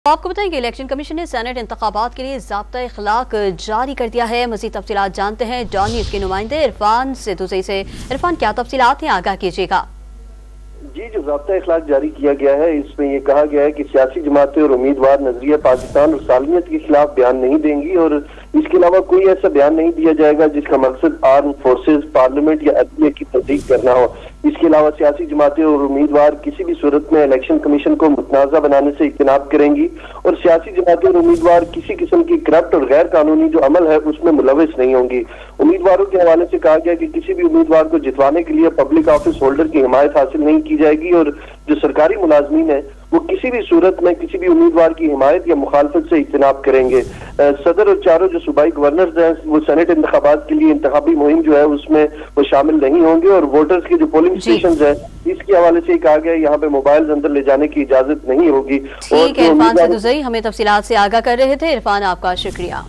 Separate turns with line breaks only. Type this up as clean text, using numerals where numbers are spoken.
आपको बताएं कि इलेक्शन कमीशन ने सेनेट इंतखाबात के लिए ज़ाब्ता इखलाक जारी कर दिया है। मज़ीद तफसीलात जानते हैं डॉन न्यूज़ के नुमाइंदे इरफान सिद्दूसी से। इरफान, क्या तफसीलात हैं, आगाह कीजिएगा।
जी, जो ज़ाब्ता इखलाक जारी किया गया है इसमें यह कहा गया है कि सियासी जमातें और उम्मीदवार नजरिया पाकिस्तान और सालमियत के खिलाफ बयान नहीं देंगी और इसके अलावा कोई ऐसा बयान नहीं दिया जाएगा जिसका मकसद आर्म फोर्सेज, पार्लियामेंट या अदलिया की तस्दीक करना हो। इसके अलावा सियासी जमातें और उम्मीदवार किसी भी सूरत में इलेक्शन कमीशन को मुतनाज़ा बनाने से इज्तनाब करेंगी और सियासी जमातें और उम्मीदवार किसी किस्म की करप्ट और गैर कानूनी जो अमल है उसमें मुलविस नहीं होंगी। उम्मीदवारों के हवाले से कहा गया कि किसी भी उम्मीदवार को जितवाने के लिए पब्लिक ऑफिस होल्डर की हिमायत हासिल नहीं की जाएगी और जो सरकारी मुलाजमीन है वो किसी भी सूरत में किसी भी उम्मीदवार की हिमायत या मुखालफत से इज्तनाब करेंगे। सदर और चारों जो सूबाई गवर्नर्स हैं वो सेनेट इंतखाबात के लिए इंतखाबी मुहिम जो है उसमें वो शामिल नहीं होंगे और वोटर्स के जो पोलिंग स्टेशन है इसके हवाले से कहा गया यहाँ पे मोबाइल अंदर ले जाने की इजाजत नहीं होगी।
ठीक है, इरफान सिद्दूसी हमें तफसीलात से आगाह कर रहे थे। इरफान, आपका शुक्रिया।